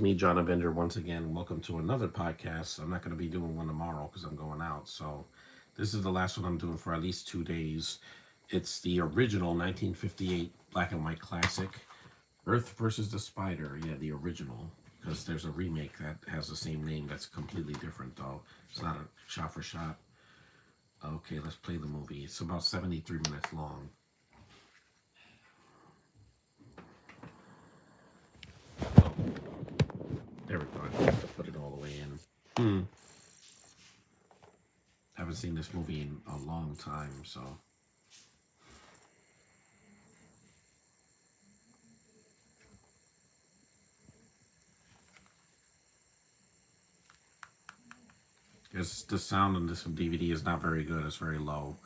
Me, John Avenger, once again. Welcome to another podcast. I'm not going to be doing one tomorrow because I'm going out. So, this is the last one I'm doing for at least 2 days. It's the original 1958 black and white classic, Earth versus the Spider. Yeah, the original. Because there's a remake that has the same name that's completely different, though. It's not a shot for shot. Okay, let's play the movie. It's about 73 minutes long. Oh, there we go. I have to put it all the way in. Haven't seen this movie in a long time, so because the sound on this DVD is not very good. It's very low.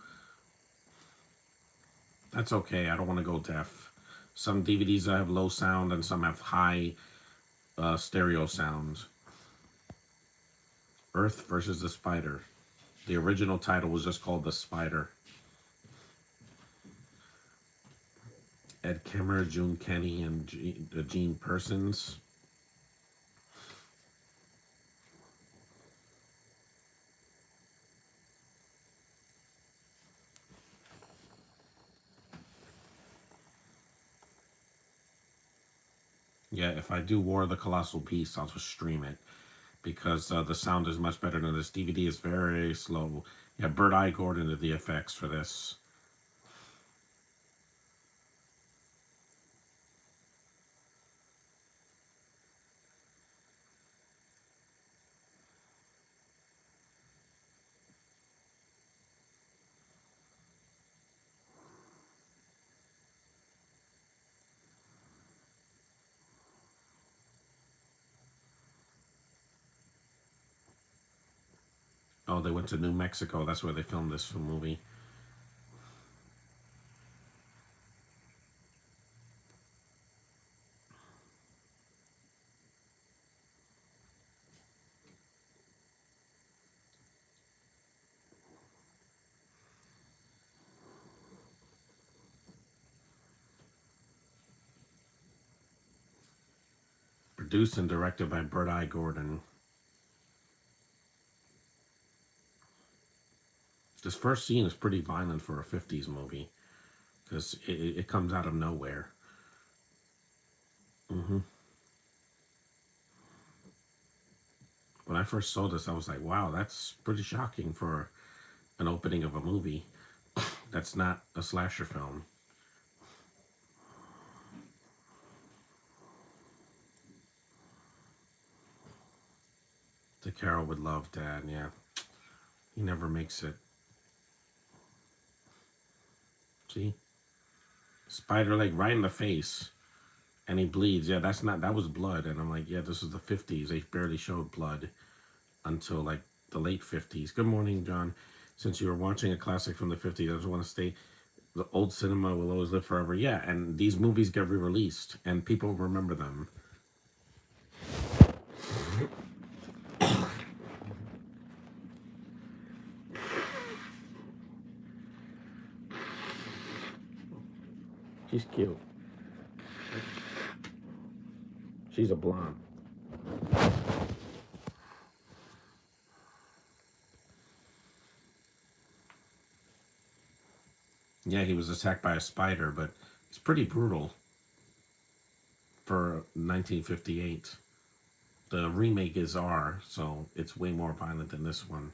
That's okay. I don't want to go deaf. Some DVDs have low sound and some have high stereo sound. Earth versus the Spider. The original title was just called The Spider. Ed Kemmer, June Kenny, and Gene Persons. Yeah, if I do War of the Colossal Beast, I'll just stream it because the sound is much better than this. DVD is very slow. Yeah, Bird Eye Gordon did the effects for this. Oh, they went to New Mexico. That's where they filmed this movie. Produced and directed by Bird Eye Gordon. This first scene is pretty violent for a 50s movie because it comes out of nowhere. When I first saw this, I was like, wow, that's pretty shocking for an opening of a movie. That's not a slasher film. The Carol would love Dad, yeah. He never makes it. See? Spider leg right in the face. And he bleeds. Yeah, that was blood. And I'm like, yeah, this is the 50s. They barely showed blood until like the late 50s. Good morning, John. Since you were watching a classic from the 50s, I just want to stay. The old cinema will always live forever. Yeah, and these movies get re-released and people remember them. She's cute. She's a blonde. Yeah, he was attacked by a spider, but it's pretty brutal for 1958. The remake is R, so it's way more violent than this one.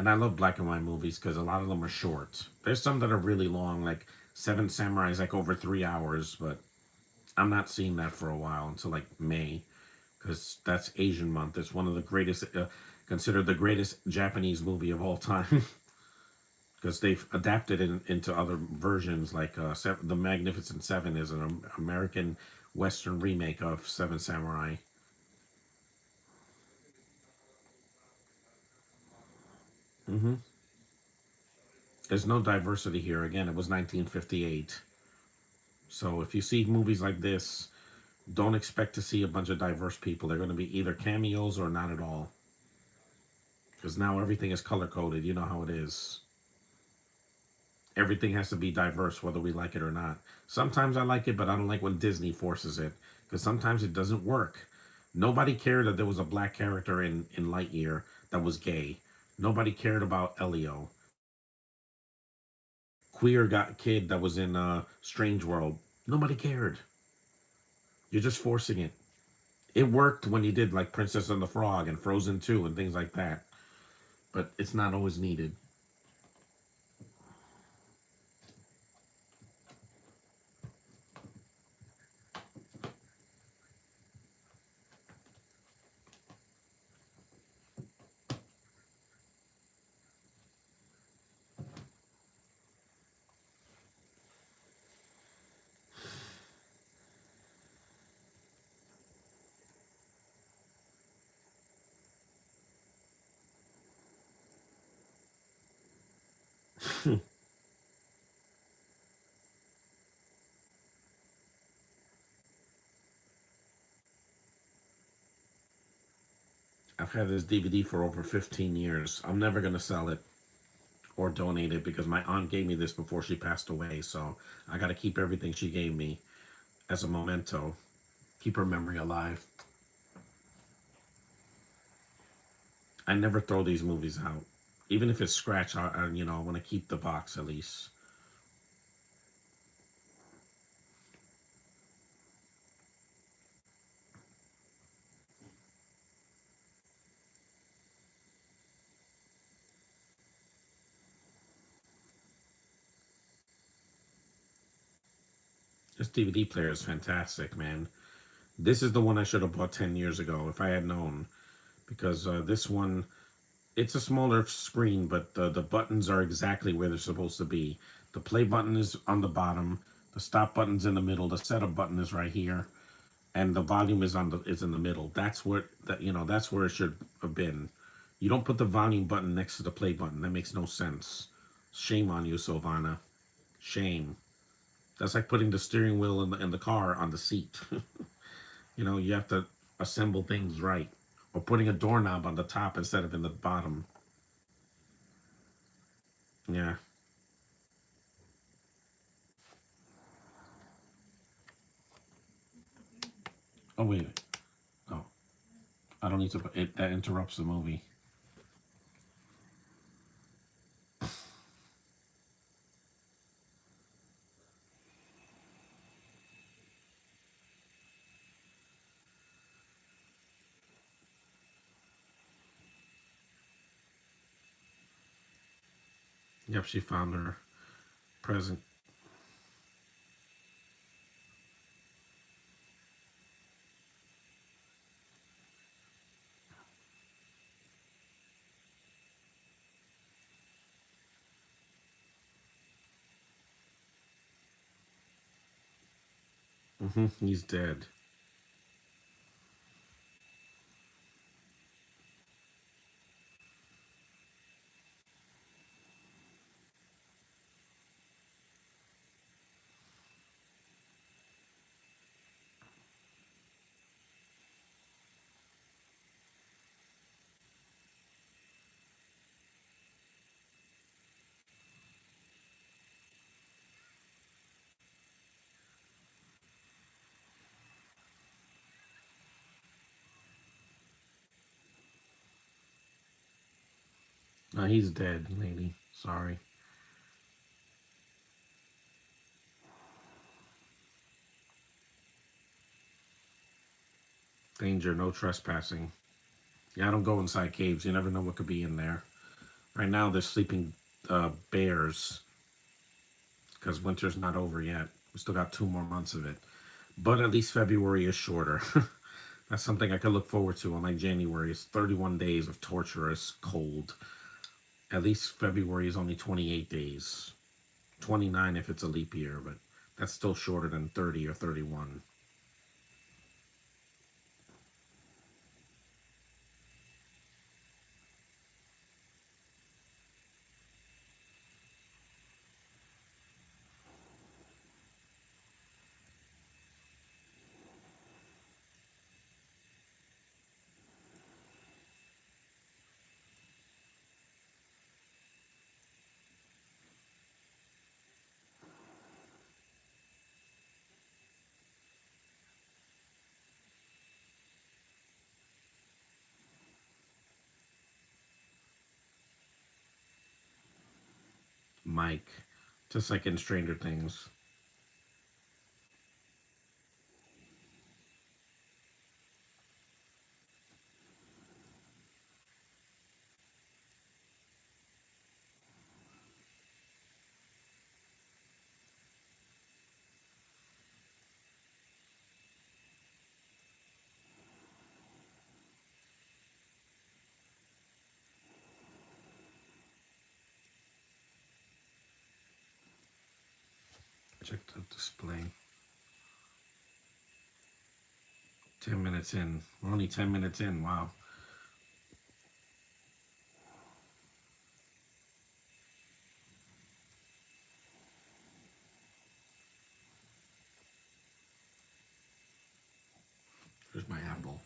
And I love black and white movies because a lot of them are short. There's some that are really long, like Seven Samurai is like over 3 hours, but I'm not seeing that for a while until like May because that's Asian month. It's one of the greatest, considered the greatest Japanese movie of all time. Because they've adapted it into other versions, like The Magnificent Seven is an American Western remake of Seven Samurai. Hmm. There's no diversity here. Again, it was 1958. So if you see movies like this, don't expect to see a bunch of diverse people. They're going to be either cameos or not at all. Because now everything is color coded. You know how it is. Everything has to be diverse, whether we like it or not. Sometimes I like it, but I don't like when Disney forces it. Because sometimes it doesn't work. Nobody cared that there was a black character in Lightyear that was gay. Nobody cared about Elio. Queer got kid that was in Strange World. Nobody cared. You're just forcing it. It worked when you did like Princess and the Frog and Frozen 2 and things like that, but it's not always needed. I've had this DVD for over 15 years. I'm never going to sell it or donate it because my aunt gave me this before she passed away. So I got to keep everything she gave me as a memento, keep her memory alive. I never throw these movies out. Even if it's scratched, I want to keep the box at least. This DVD player is fantastic, man. This is the one I should have bought 10 years ago if I had known. Because this one, it's a smaller screen, but the buttons are exactly where they're supposed to be. The play button is on the bottom, the stop button's in the middle, the setup button is right here, and the volume is in the middle. That's where it should have been. You don't put the volume button next to the play button. That makes no sense. Shame on you, Sylvana. Shame. That's like putting the steering wheel in the car on the seat. You have to assemble things right. Or putting a doorknob on the top instead of in the bottom. Yeah. Oh wait. Oh, I don't need to. That interrupts the movie. Yep, she found her present. He's dead. He's dead, lady. Sorry. Danger, no trespassing. Yeah, I don't go inside caves. You never know what could be in there. Right now, there's sleeping bears because winter's not over yet. We still got 2 more months of it. But at least February is shorter. That's something I could look forward to on like January. It's 31 days of torturous cold. At least February is only 28 days. 29 if it's a leap year, but that's still shorter than 30 or 31. Mike, just like in Stranger Things. Check the display. 10 minutes in. We're only 10 minutes in. Wow. Here's my apple.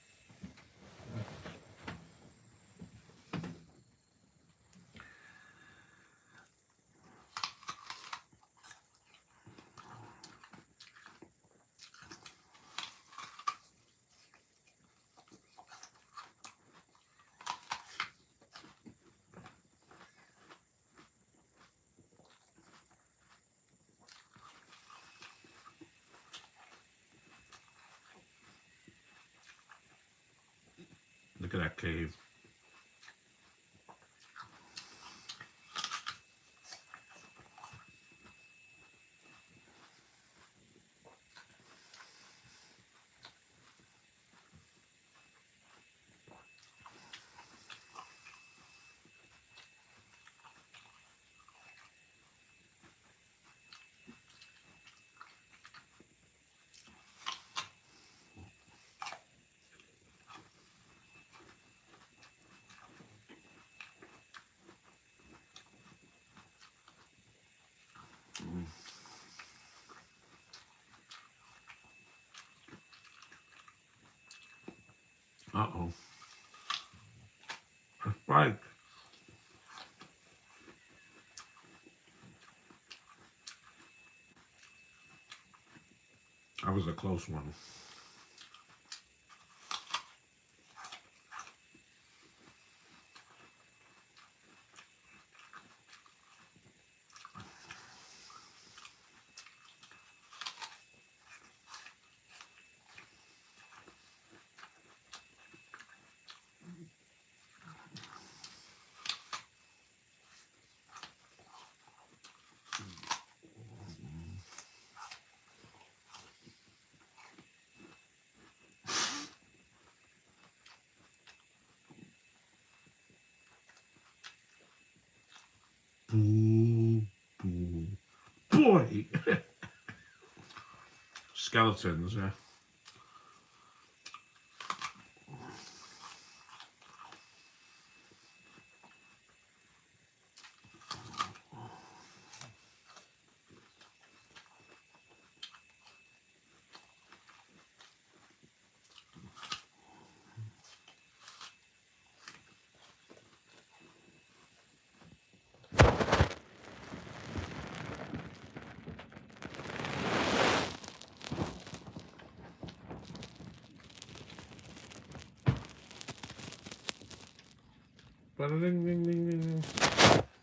Look at that cave. Uh-oh. A spike. That was a close one. Boo, boo. Boy! Skeletons, yeah.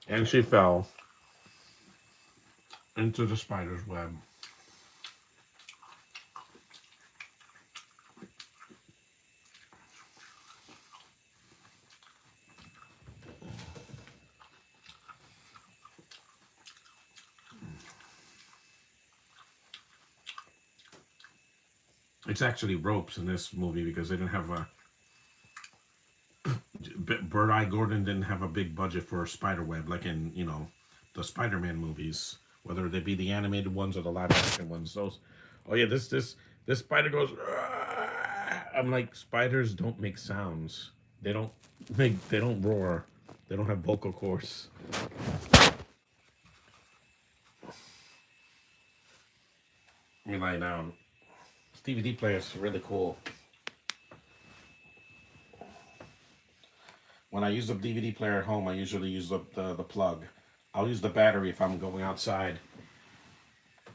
And she fell into the spider's web. It's actually ropes in this movie because they didn't have a. Bird Eye Gordon didn't have a big budget for a spider web like in, the Spider-Man movies, whether they be the animated ones or the live action ones. Those, oh yeah, this spider goes. "Argh!" I'm like, spiders don't make sounds. They don't roar. They don't have vocal cords. Let me lie down. This DVD player is really cool. When I use the DVD player at home, I usually use the plug. I'll use the battery if I'm going outside.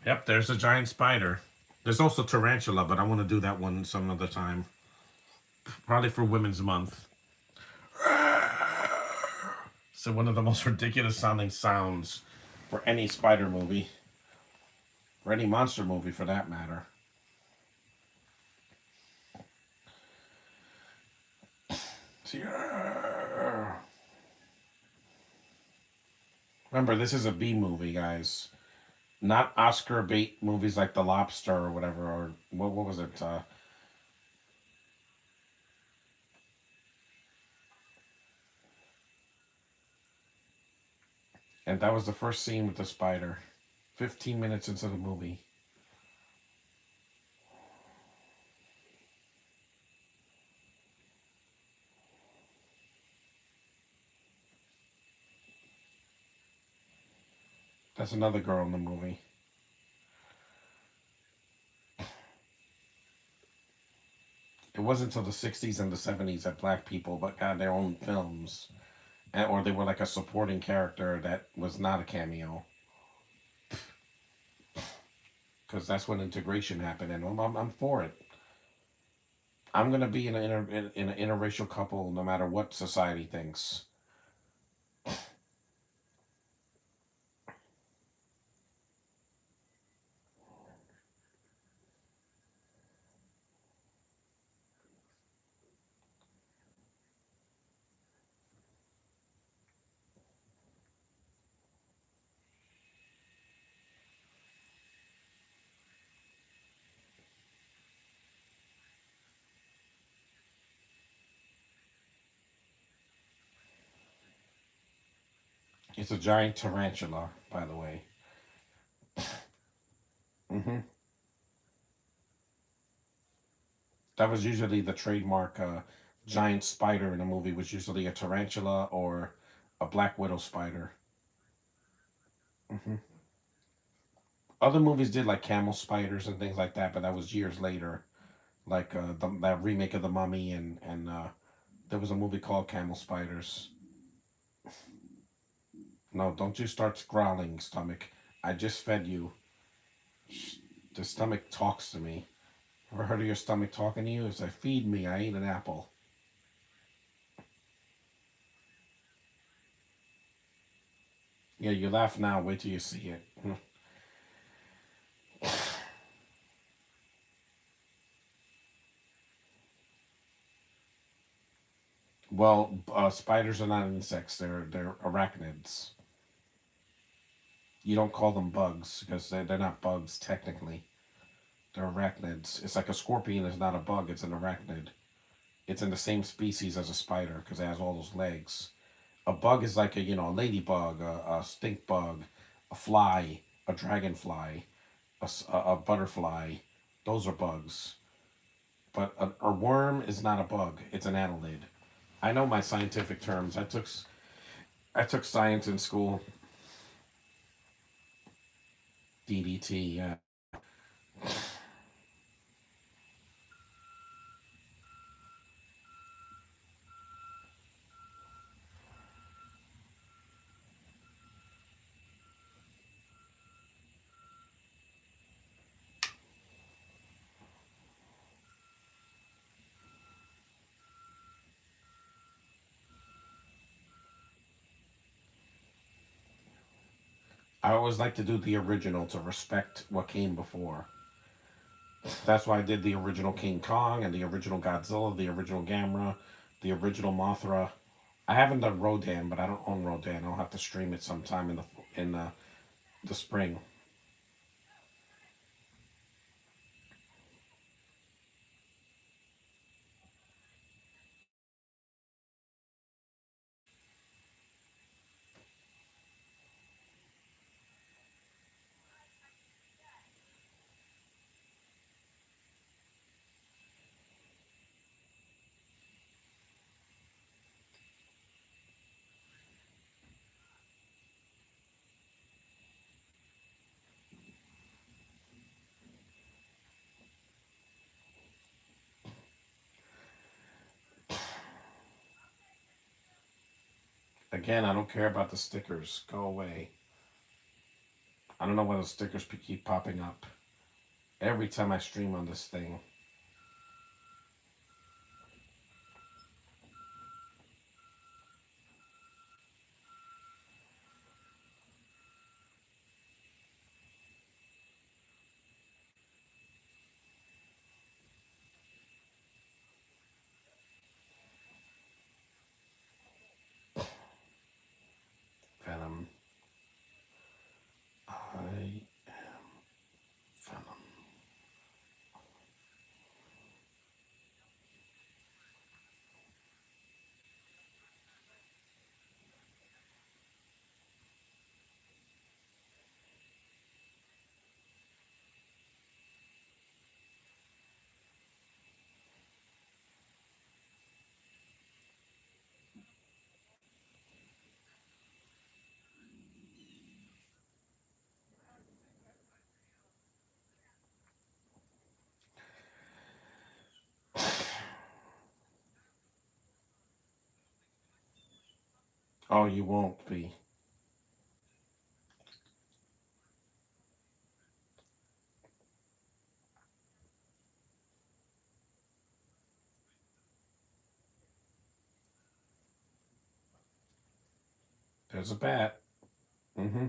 Yep, there's a giant spider. There's also tarantula, but I want to do that one some other time. Probably for Women's Month. So one of the most ridiculous sounding sounds for any spider movie, or any monster movie for that matter. Remember, this is a B movie, guys. Not Oscar bait movies like The Lobster or whatever, or what was it? And that was the first scene with the spider. 15 minutes into the movie. That's another girl in the movie. It wasn't until the 60s and the 70s that black people but got their own films. Or they were like a supporting character that was not a cameo. Because that's when integration happened, and I'm for it. I'm gonna be in an interracial couple no matter what society thinks. It's a giant tarantula, by the way. Hmm. That was usually the trademark giant spider in a movie, was usually a tarantula or a black widow spider. Hmm. Other movies did like camel spiders and things like that, but that was years later. Like that remake of The Mummy, and there was a movie called Camel Spiders. No, don't you start growling, stomach. I just fed you. The stomach talks to me. Ever heard of your stomach talking to you? It's like, feed me, I ate an apple. Yeah, you laugh now, wait till you see it. Well, spiders are not insects, they're arachnids. You don't call them bugs because they're not bugs technically. They're arachnids. It's like a scorpion is not a bug, it's an arachnid. It's in the same species as a spider because it has all those legs. A bug is like a ladybug, a stink bug, a fly, a dragonfly, a butterfly. Those are bugs. But a worm is not a bug. It's an annelid. I know my scientific terms. I took science in school. DDT. Yeah. I always like to do the original to respect what came before. That's why I did the original King Kong and the original Godzilla, the original Gamera, the original Mothra. I haven't done Rodan, but I don't own Rodan. I'll have to stream it sometime in the spring. Again, I don't care about the stickers. Go away. I don't know why the stickers keep popping up every time I stream on this thing. Oh, you won't be. There's a bat. Mm-hmm.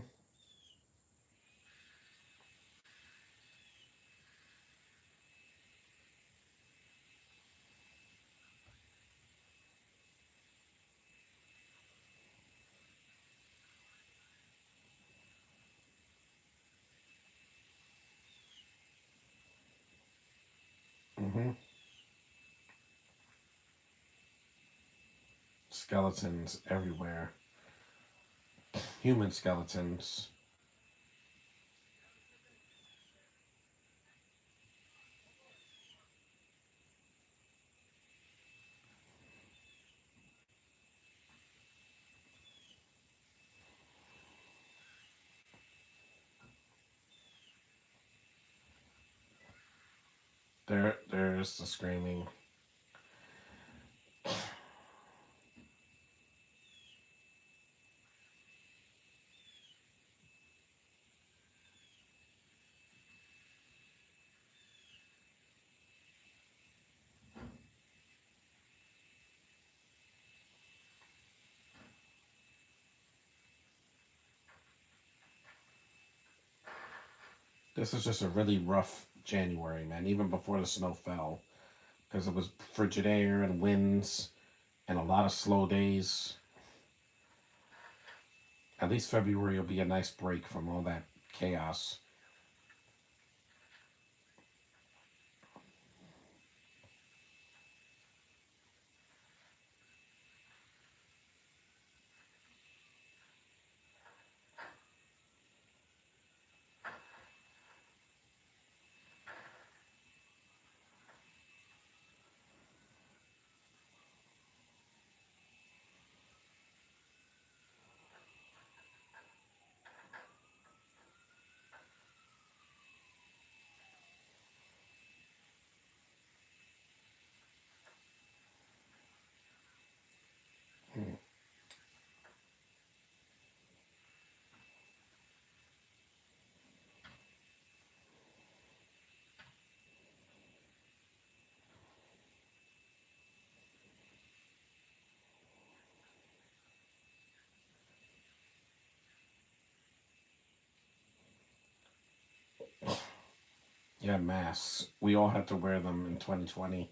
Mm-hmm. Skeletons everywhere. Human skeletons. There's the screaming. This is just a really rough January, man. Even before the snow fell, because it was frigid air and winds and a lot of slow days. At least February will be a nice break from all that chaos. Yeah, masks. We all had to wear them in 2020.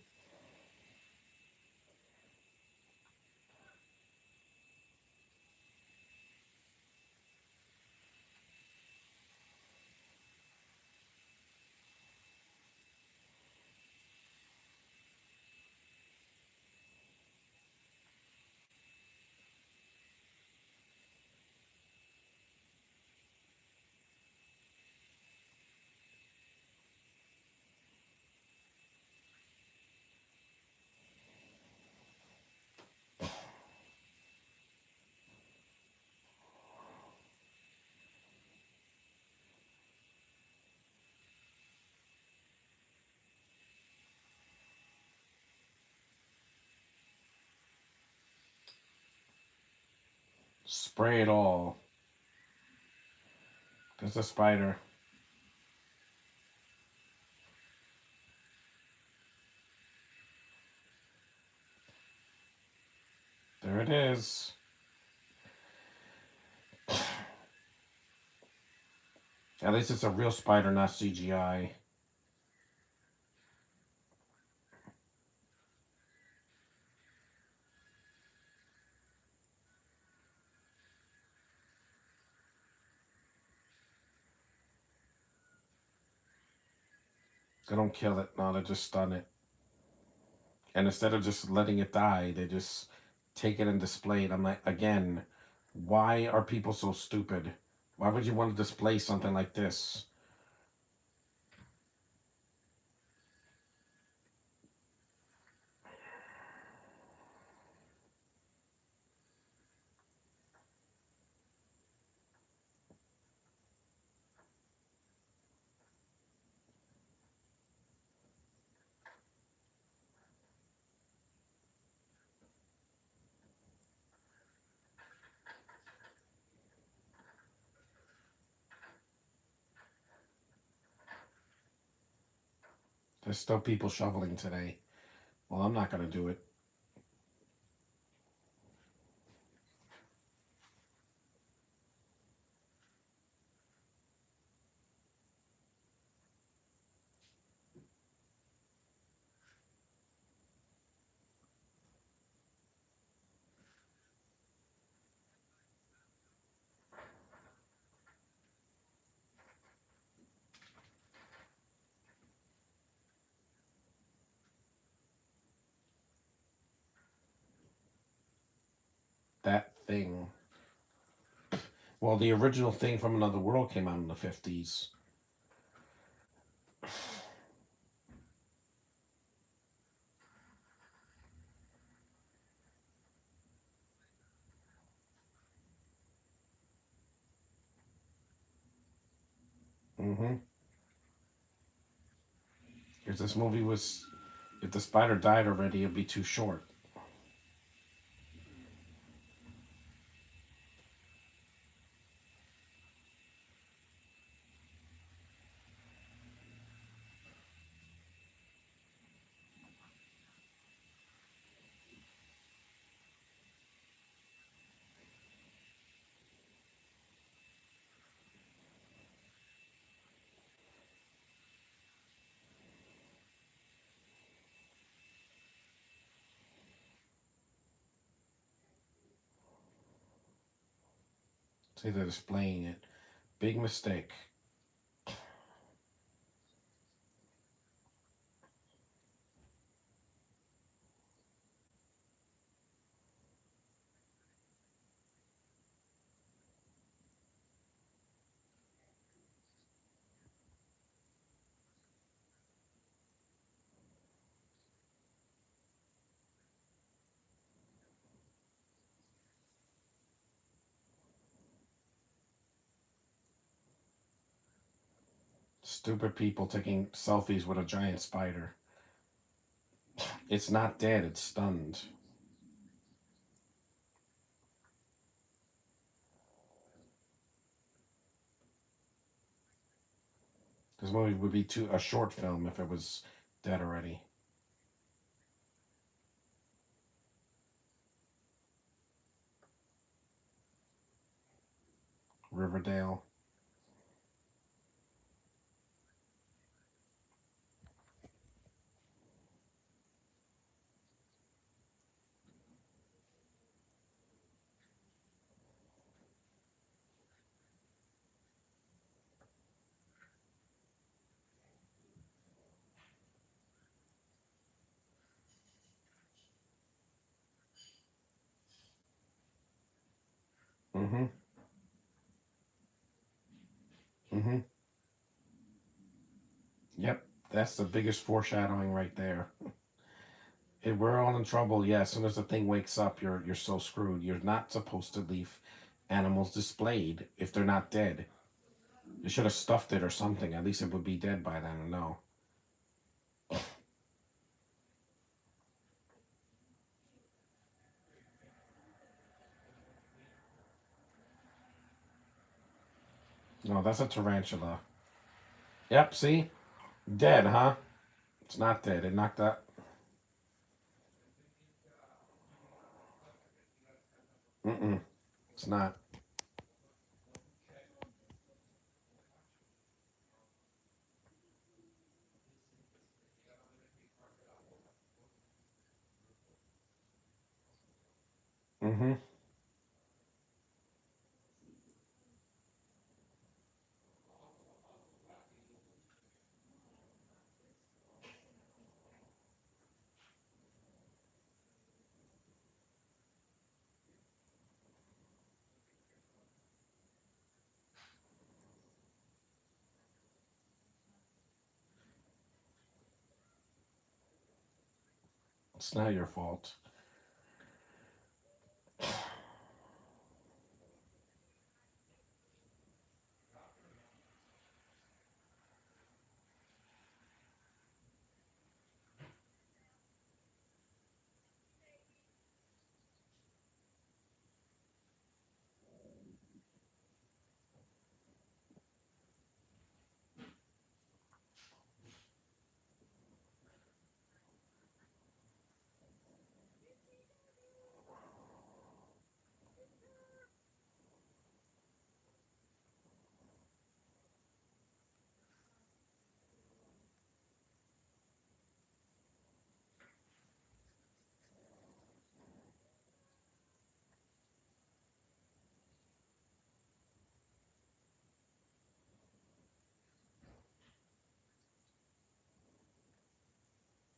Spray it all. There's a spider. There it is. At least it's a real spider, not CGI. They don't kill it. No, they just stun it. And instead of just letting it die, they just take it and display it. I'm like, again, why are people so stupid? Why would you want to display something like this? There's still people shoveling today. Well, I'm not gonna do it. That thing. Well, the original thing from Another World came out in the 50s. Mm-hmm. If this movie was, if the spider died already, it'd be too short. See, they're displaying it. Big mistake. Stupid people taking selfies with a giant spider. It's not dead, it's stunned. This movie would be too a short film if it was dead already. Riverdale. Mm-hmm. Mm-hmm. Yep. That's the biggest foreshadowing right there. We're all in trouble. Yeah, as soon as the thing wakes up, you're so screwed. You're not supposed to leave animals displayed if they're not dead. You should have stuffed it or something. At least it would be dead by then. No. No, that's a tarantula. Yep, see? Dead, huh? It's not dead. It knocked that. Mm-mm. It's not. Mm-hmm. It's not your fault.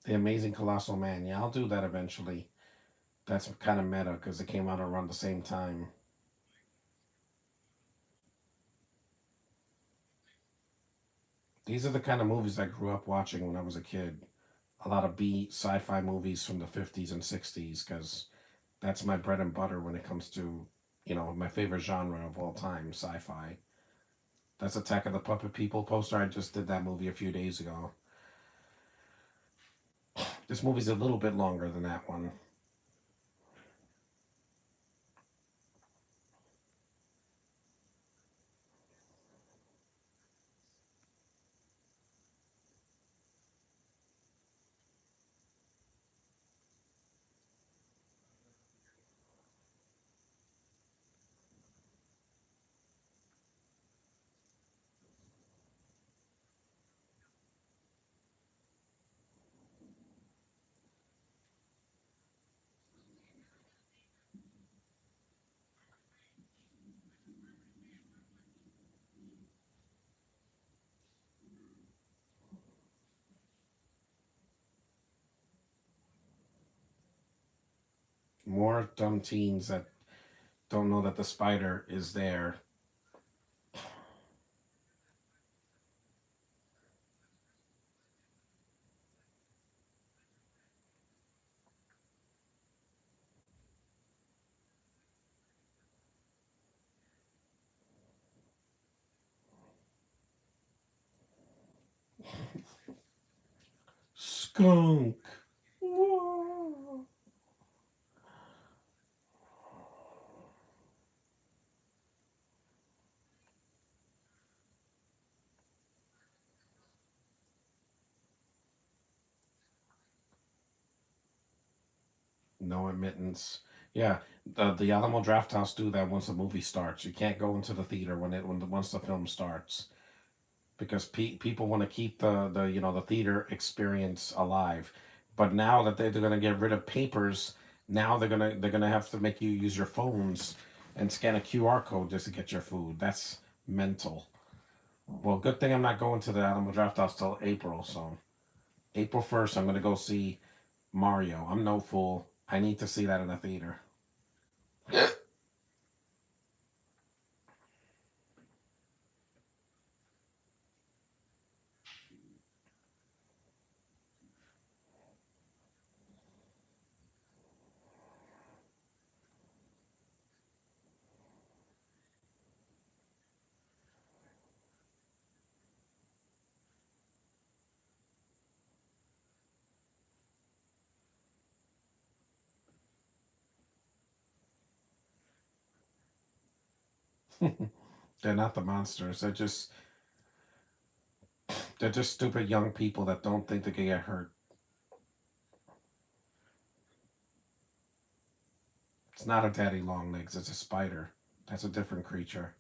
The Amazing Colossal Man. Yeah, I'll do that eventually. That's kind of meta because it came out around the same time. These are the kind of movies I grew up watching when I was a kid. A lot of B sci-fi movies from the 50s and 60s because that's my bread and butter when it comes to, my favorite genre of all time, sci-fi. That's Attack of the Puppet People poster. I just did that movie a few days ago. This movie's a little bit longer than that one. More dumb teens that don't know that the spider is there. Skunk. Whoa. No admittance. Yeah, the Alamo Draft House do that once the movie starts. You can't go into the theater once the film starts because people want to keep the theater experience alive. But now that they're gonna get rid of papers, now they're gonna have to make you use your phones and scan a QR code just to get your food. That's mental. Well, good thing I'm not going to the Alamo Draft House till April. So April 1st, I'm gonna go see Mario. I'm no fool. I need to see that in the theater. They're not the monsters. They're just stupid young people that don't think they can get hurt. It's not a daddy long legs. It's a spider. That's a different creature.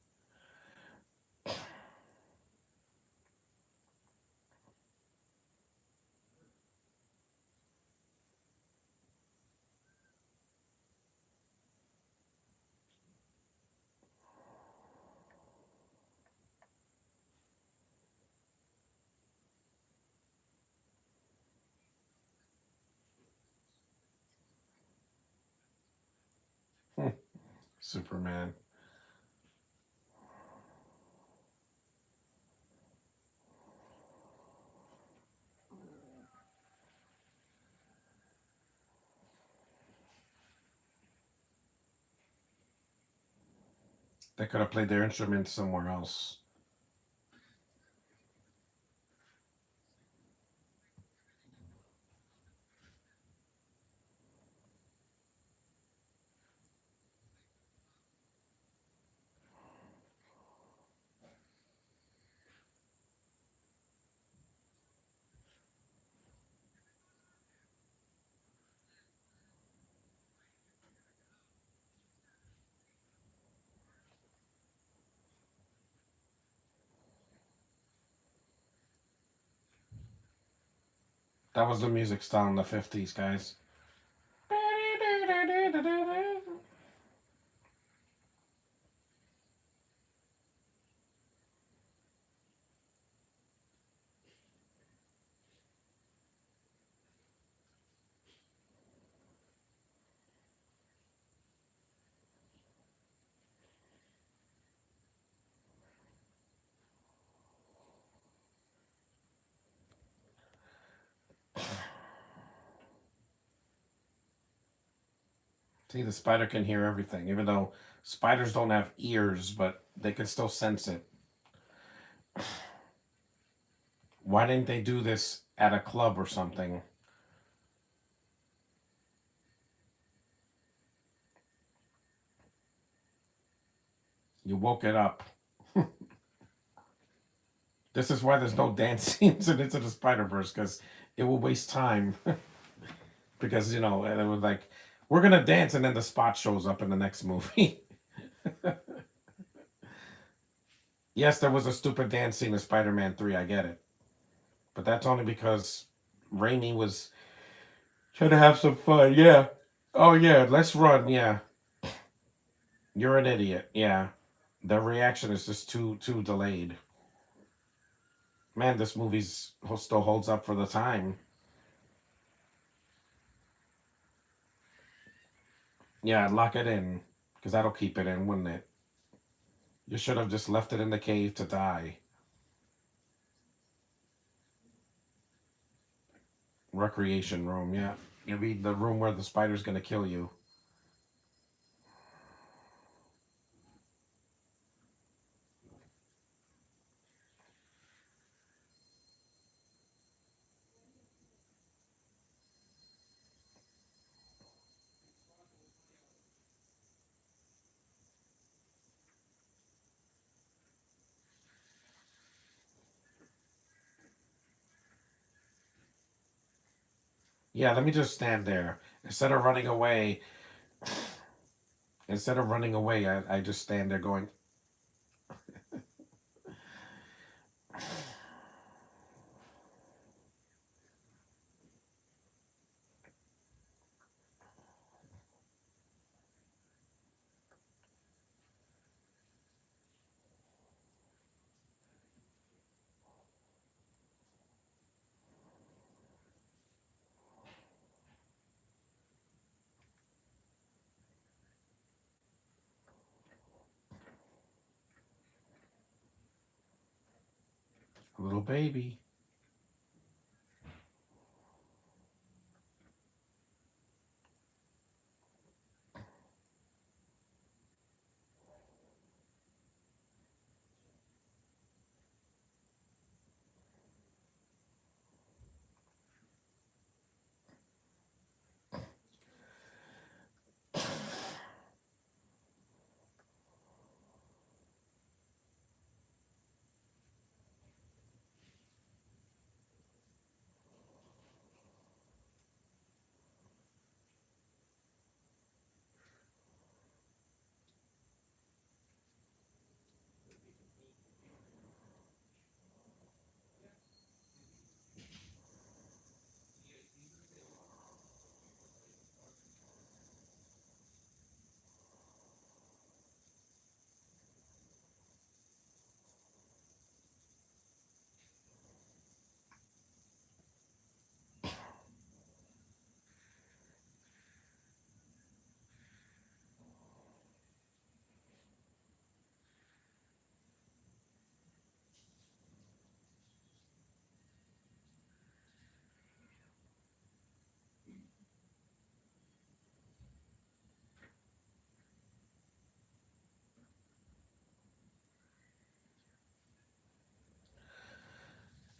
Superman. They could have played their instruments somewhere else. That was the music style in the 50s, guys. See, the spider can hear everything, even though spiders don't have ears, but they can still sense it. Why didn't they do this at a club or something? You woke it up. This is why there's no dance scenes in Into the Spider Verse, because it will waste time. Because and it was like, we're gonna dance, and then the spot shows up in the next movie. Yes, there was a stupid dance scene in Spider-Man 3. I get it, but that's only because Raimi was trying to have some fun. Yeah. Oh yeah, let's run. Yeah, you're an idiot. Yeah, the reaction is just too delayed. Man, this movie's still holds up for the time. Yeah, lock it in, because that'll keep it in, wouldn't it? You should have just left it in the cave to die. Recreation room, yeah. You'll be the room where the spider's gonna kill you. Yeah, let me just stand there. Instead of running away, I just stand there going, a little baby.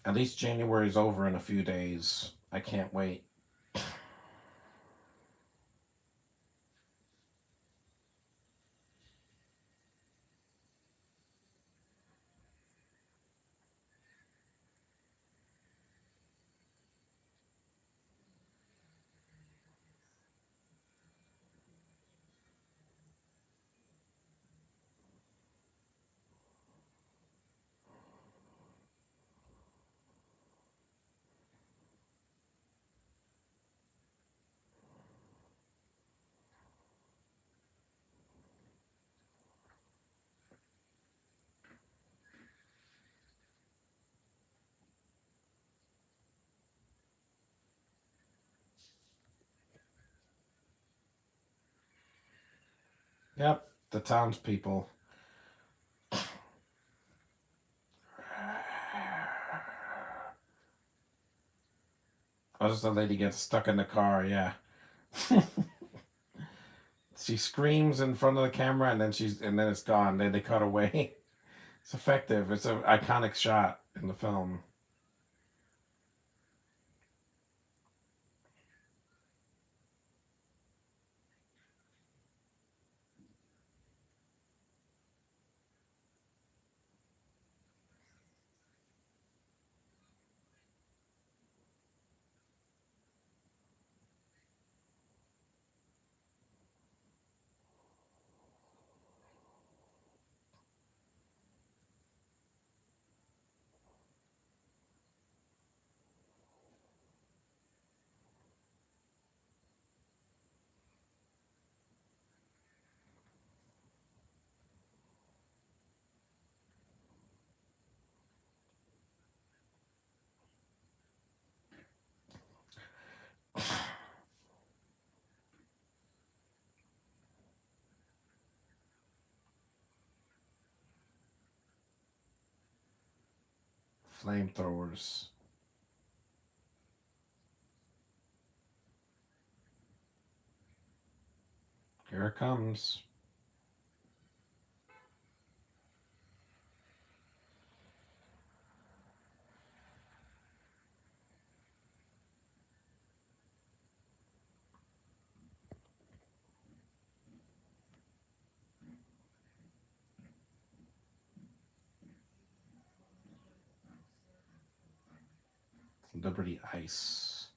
At least January's over in a few days. I can't wait. Yep, the townspeople. Oh, just the lady gets stuck in the car, yeah. She screams in front of the camera, and then it's gone. Then they cut away. It's effective. It's an iconic shot in the film. Flamethrowers. Here it comes. Liberty Ice.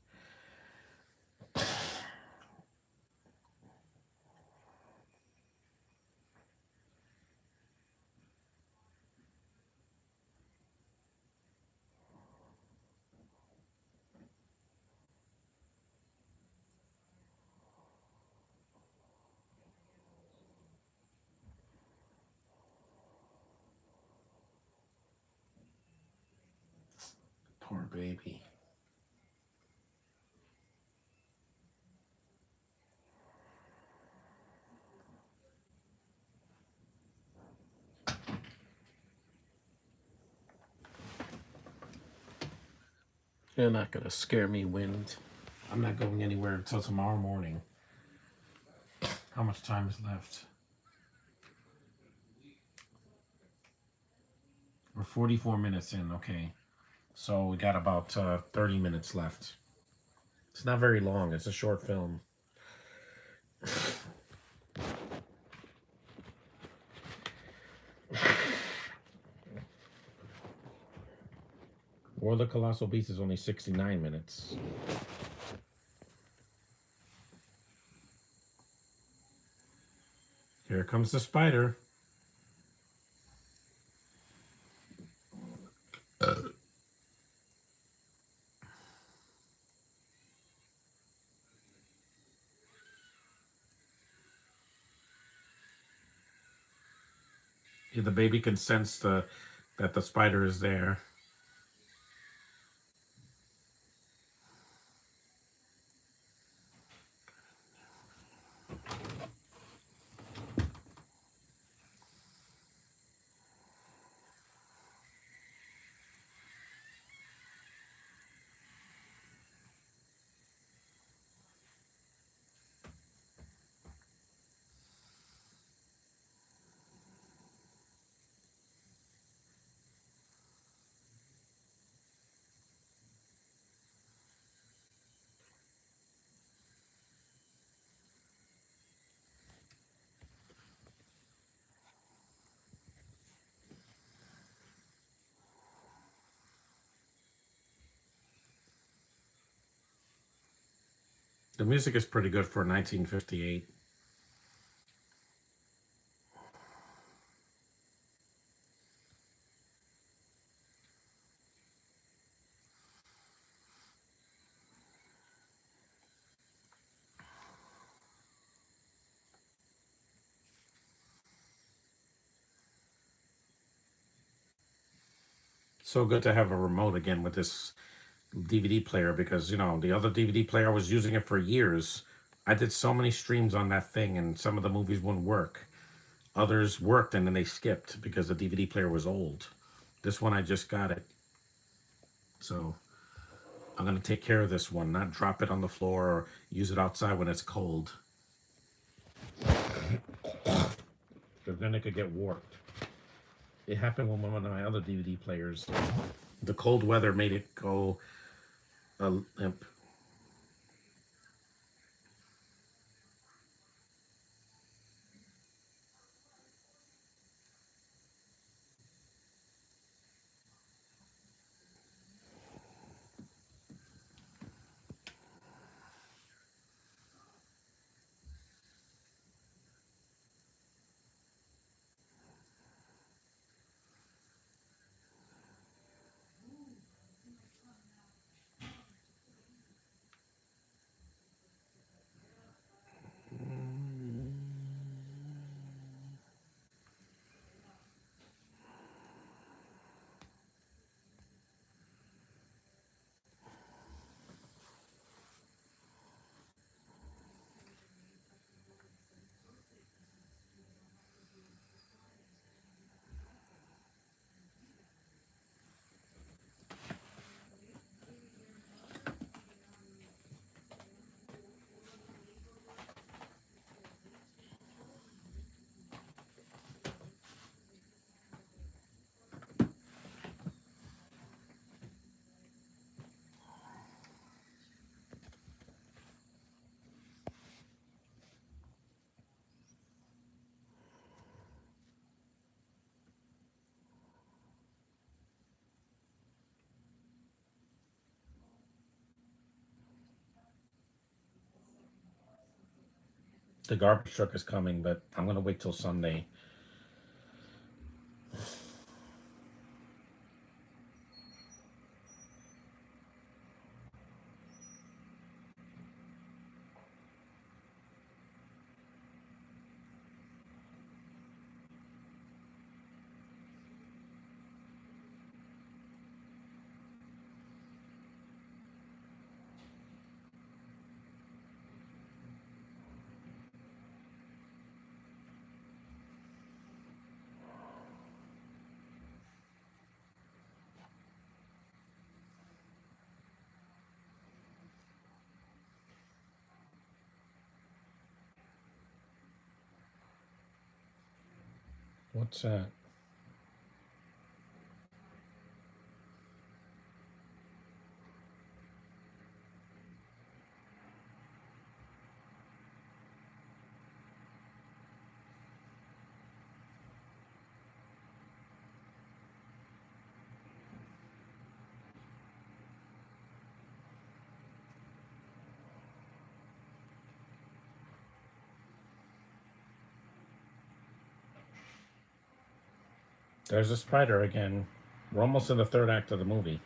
Poor baby. You're not gonna scare me, Wind. I'm not going anywhere until tomorrow morning. How much time is left? We're 44 minutes in, okay. So we got about 30 minutes left. It's not very long, it's a short film. War of the Colossal Beast is only 69 minutes. Here comes the spider. Yeah, the baby can sense that the spider is there. The music is pretty good for 1958. So good to have a remote again with this DVD player because, the other DVD player I was using it for years. I did so many streams on that thing and some of the movies wouldn't work. Others worked and then they skipped because the DVD player was old. This one I just got it. So I'm going to take care of this one, not drop it on the floor or use it outside when it's cold. because then it could get warped. It happened with one of my other DVD players. The cold weather made it go limp. The garbage truck is coming, but I'm gonna wait till Sunday. What's that? There's a spider again. We're almost in the third act of the movie.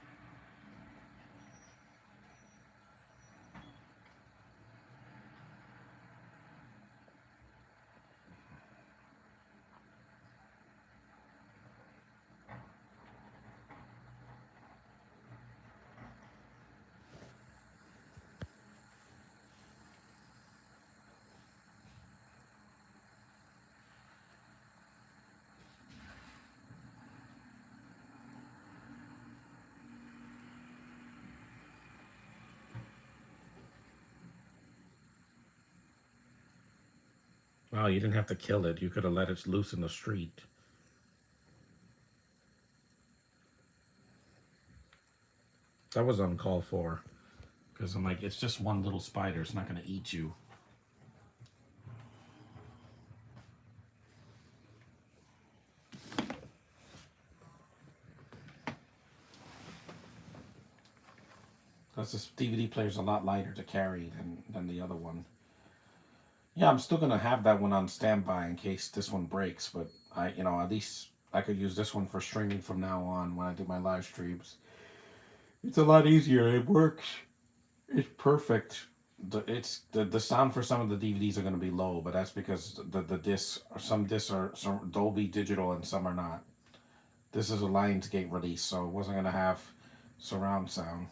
Wow, you didn't have to kill it. You could have let it loose in the street. That was uncalled for. Because I'm like, it's just one little spider. It's not gonna eat you. Because this DVD player is a lot lighter to carry than the other one. Yeah, I'm still gonna have that one on standby in case this one breaks. But at least I could use this one for streaming from now on when I do my live streams. It's a lot easier. It works. It's perfect. The sound for some of the DVDs are going to be low, but that's because the discs, some discs are some Dolby Digital and some are not. This is a Lionsgate release, so it wasn't going to have surround sound.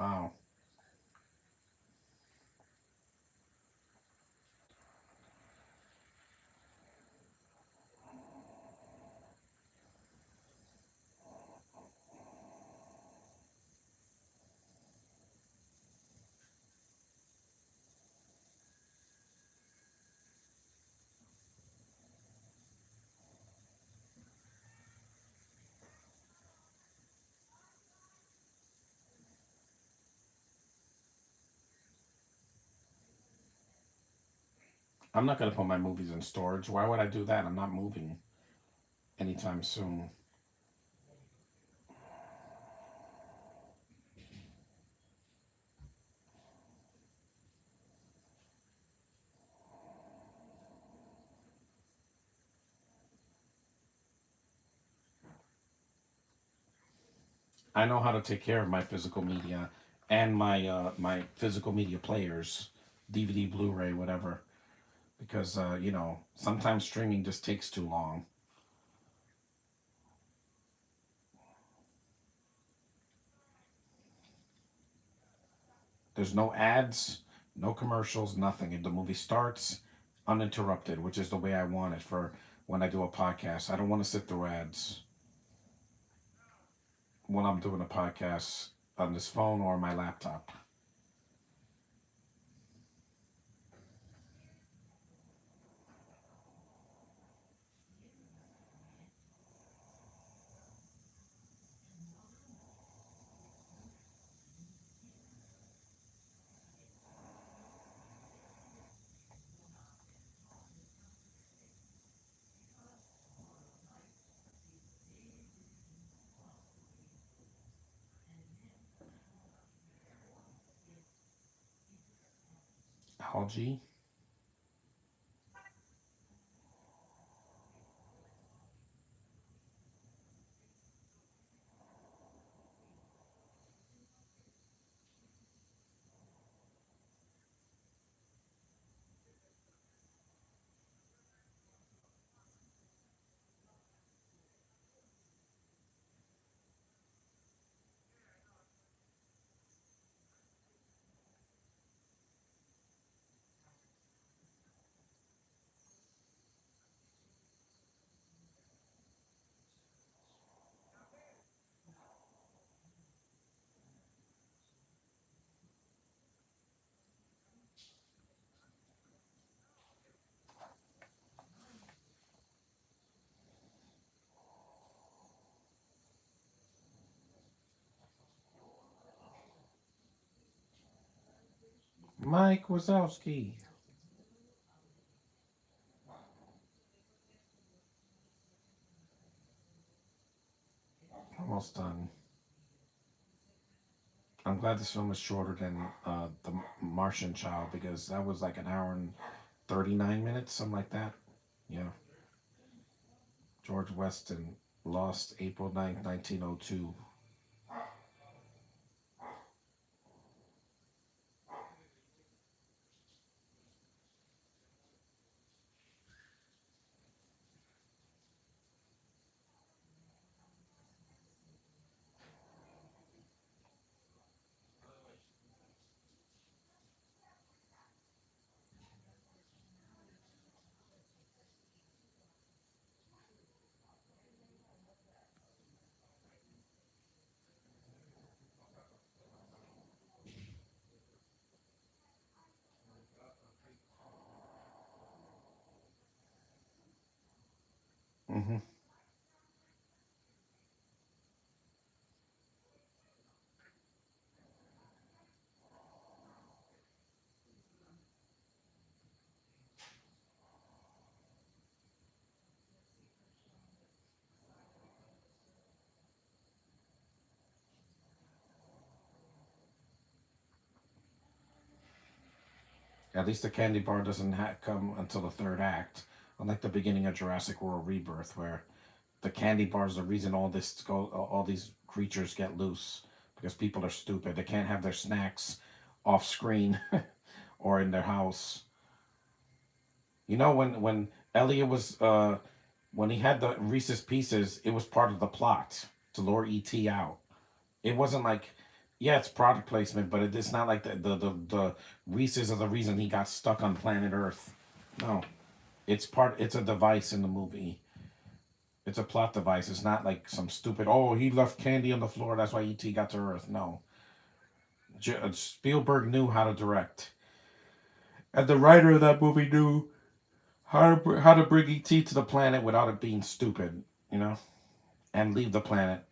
Wow. I'm not gonna put my movies in storage. Why would I do that? I'm not moving anytime soon. I know how to take care of my physical media and my physical media players, DVD, Blu-ray, whatever. Because sometimes streaming just takes too long. There's no ads, no commercials, nothing. If the movie starts uninterrupted, which is the way I want it for when I do a podcast. I don't want to sit through ads when I'm doing a podcast on this phone or my laptop. Algae. Mike Wazowski. Almost done. I'm glad this film is shorter than the Martian Child because that was like an hour and 39 minutes, something like that. Yeah. George Weston lost April 9th, 1902. Mm-hmm. At least the candy bar doesn't come until the third act, unlike the beginning of Jurassic World Rebirth, where the candy bar is the reason all these creatures get loose because people are stupid. They can't have their snacks off screen or in their house. When Elliot was when he had the Reese's Pieces, it was part of the plot to lure ET out. It wasn't like, Yeah, it's product placement, but it's not like the Reese's are the reason he got stuck on planet Earth. No, it's part. It's a device in the movie. It's a plot device. It's not like some stupid. Oh, he left candy on the floor. That's why ET got to Earth. No, Spielberg knew how to direct, and the writer of that movie knew how to bring ET to the planet without it being stupid. You know, and leave the planet.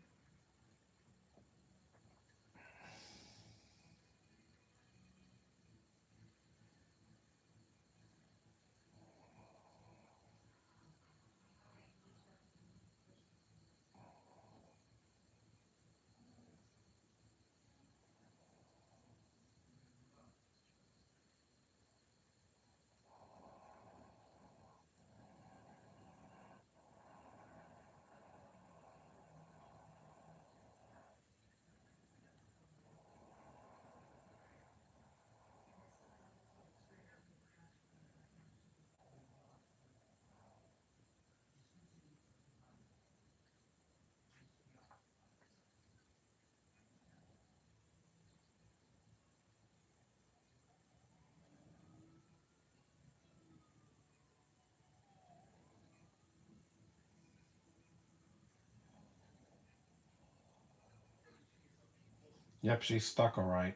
Yep, she's stuck. All right.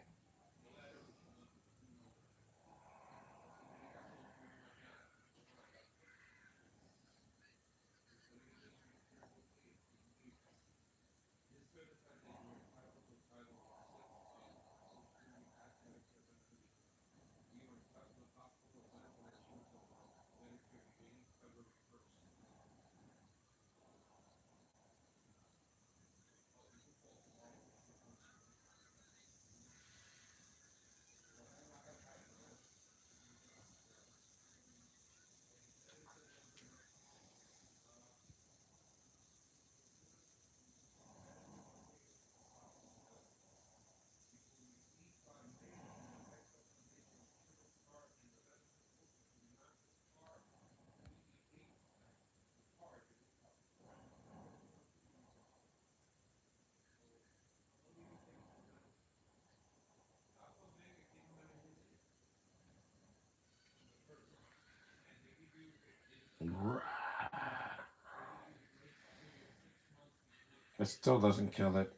'It still doesn't kill it.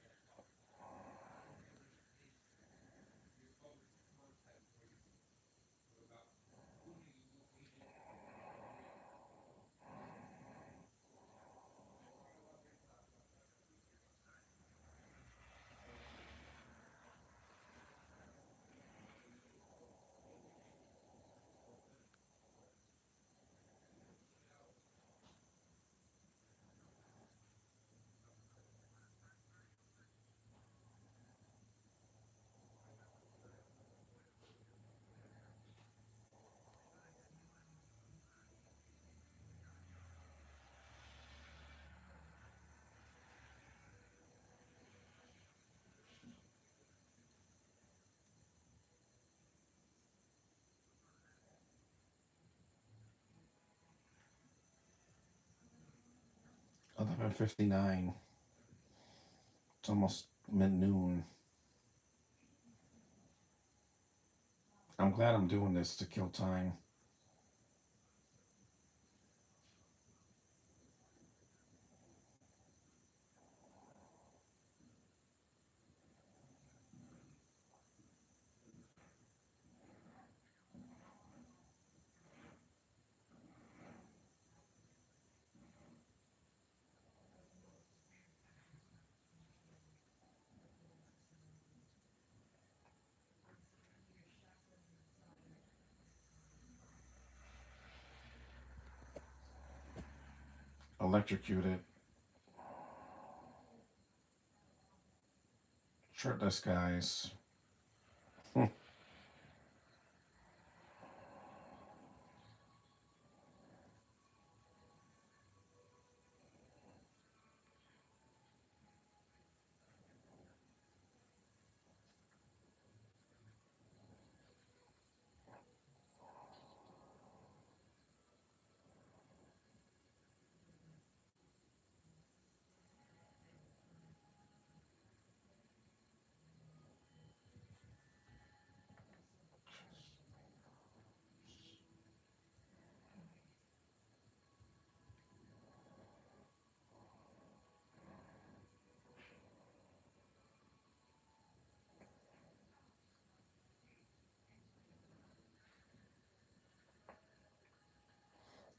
11:59. It's almost mid noon. I'm glad I'm doing this to kill time. 'Electrocuted. Shirtless guys.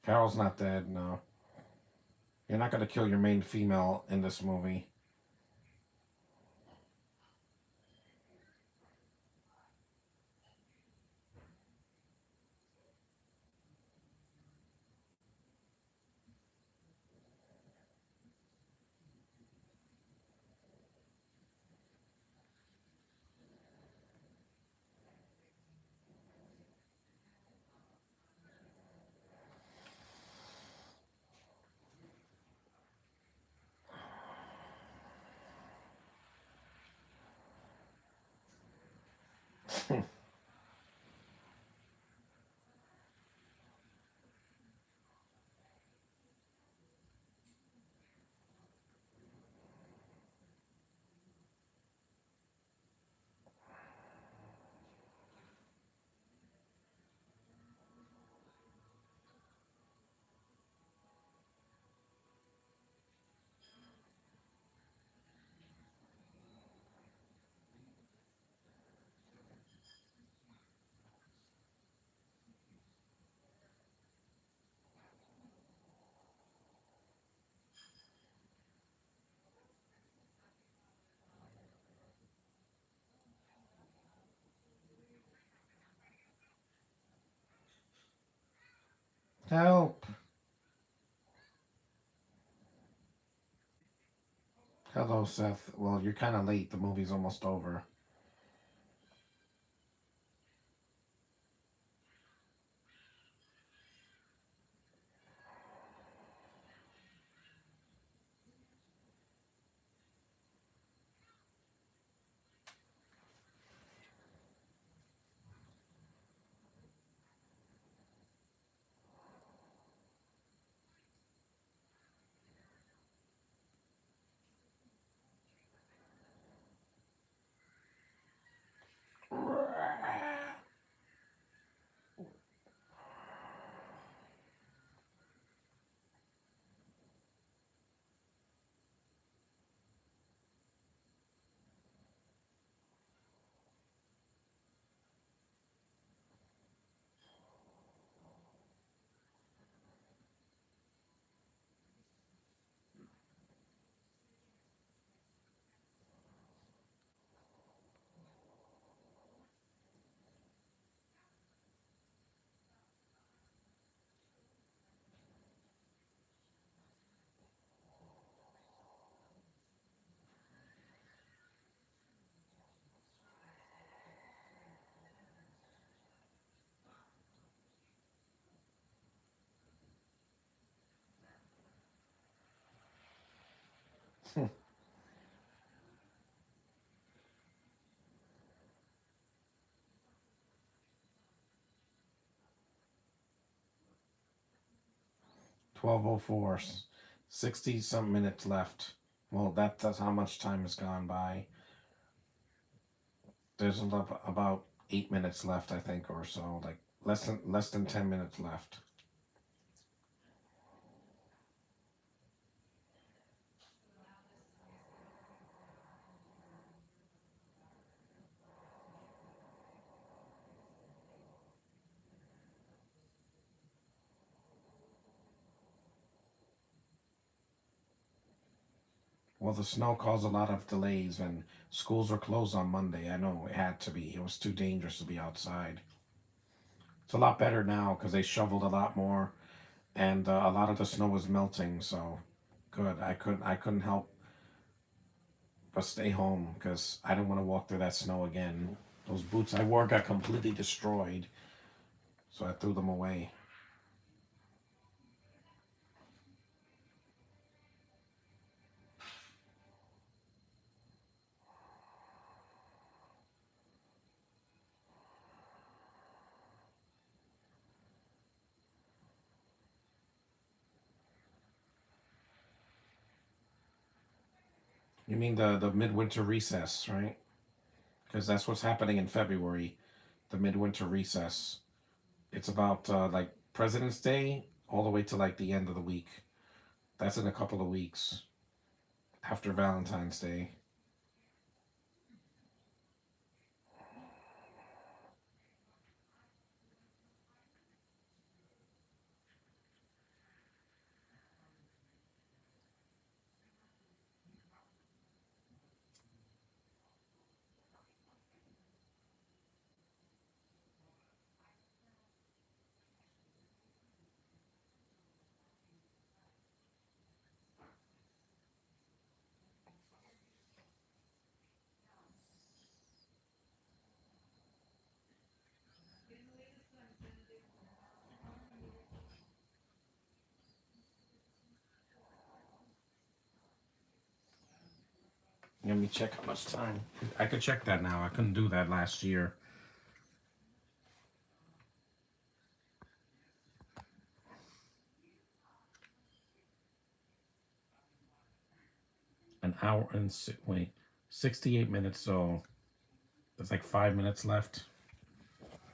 Carol's not dead. No, you're not gonna kill your main female in this movie. Help! Hello, Seth. Well, you're kind of late. The movie's almost over. 12:04. 60 some minutes left. Well, that's how much time has gone by. There's about 8 minutes left, I think, or so. Like less than 10 minutes left. Well, the snow caused a lot of delays, and schools were closed on Monday. I know it had to be. It was too dangerous to be outside. It's a lot better now because they shoveled a lot more, and a lot of the snow was melting. So good. I couldn't help but stay home because I didn't want to walk through that snow again. Those boots I wore got completely destroyed, so I threw them away. You mean the midwinter recess, right? Because that's what's happening in February, the midwinter recess. It's about like President's Day all the way to like the end of the week. That's in a couple of weeks after Valentine's Day. Let me check how much time. I could check that now. I couldn't do that last year. An hour and 68 minutes. So there's like 5 minutes left.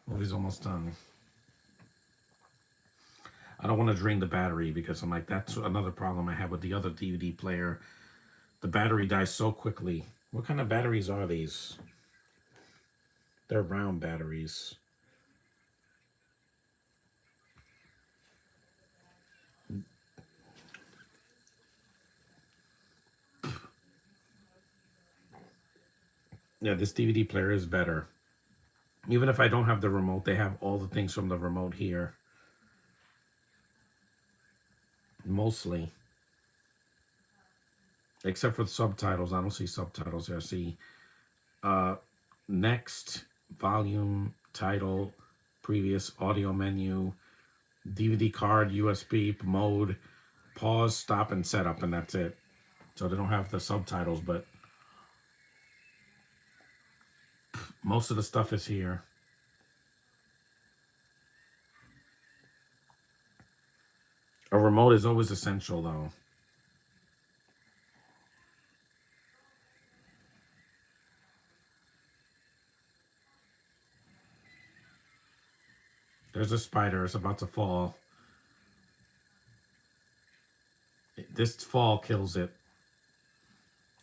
Movie's almost done. I don't want to drain the battery because I'm like, that's another problem I have with the other DVD player. The battery dies so quickly. What kind of batteries are these? They're round batteries. Yeah, this DVD player is better. Even if I don't have the remote, they have all the things from the remote here. Mostly. Except for the subtitles. I don't see subtitles here. I see next, volume, title, previous, audio menu, DVD card, USB, mode, pause, stop, and setup, and that's it. So they don't have the subtitles, but most of the stuff is here. A remote is always essential, though. There's a spider. It's about to fall. This fall kills it.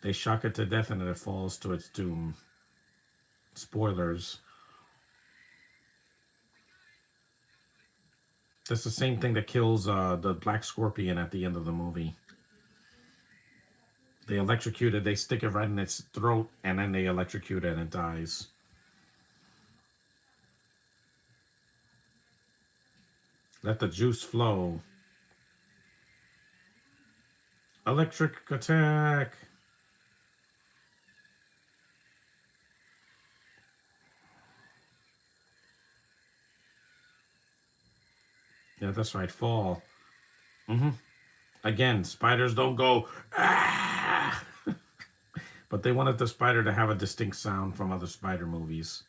They shock it to death and it falls to its doom. Spoilers. That's the same thing that kills the Black Scorpion at the end of the movie. They electrocute it, they stick it right in its throat, and then they electrocute it and it dies. Let the juice flow. Electric attack. Yeah, that's right. Fall. Again, spiders don't go, ah! But they wanted the spider to have a distinct sound from other spider movies.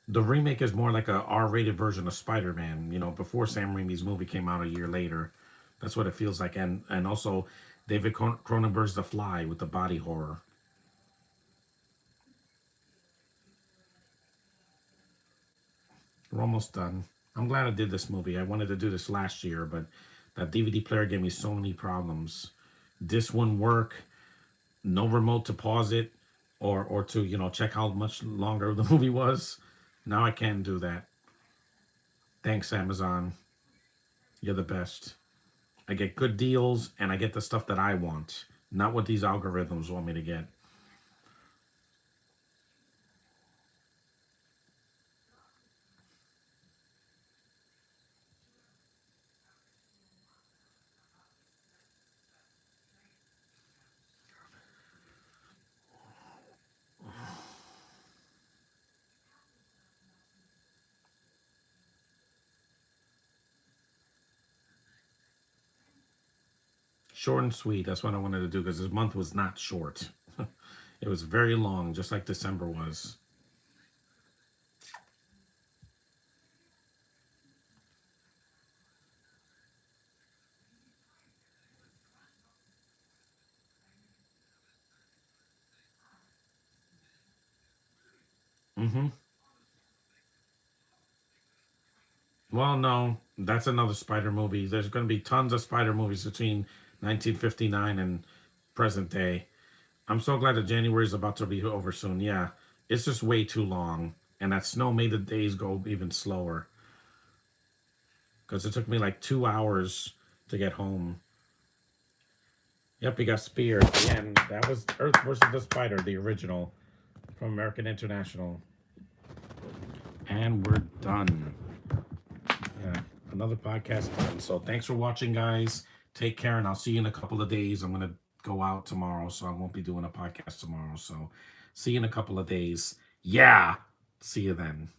The remake is more like a R-rated version of Spider-Man, you know, before Sam Raimi's movie came out a year later. That's what it feels like. And also David Cronenberg's The Fly with the body horror. We're almost done. I'm glad I did this movie. I wanted to do this last year, but that DVD player gave me so many problems. This wouldn't work. No remote to pause it or to, you know, check how much longer the movie was. Now I can't do that. Thanks, Amazon. You're the best. I get good deals and I get the stuff that I want, not what these algorithms want me to get. Short and sweet. That's what I wanted to do because this month was not short. It was very long, just like December was. Mm-hmm. Well, no, that's another Spider movie. There's going to be tons of Spider movies between 1959 and present day. I'm so glad that January is about to be over soon. Yeah, it's just way too long. And that snow made the days go even slower. Because it took me like 2 hours to get home. Yep, he got speared. And that was Earth versus the Spider, the original from American International. And we're done. Yeah, another podcast done. So thanks for watching, guys. Take care, and I'll see you in a couple of days. I'm going to go out tomorrow, so I won't be doing a podcast tomorrow. So see you in a couple of days. Yeah. See you then.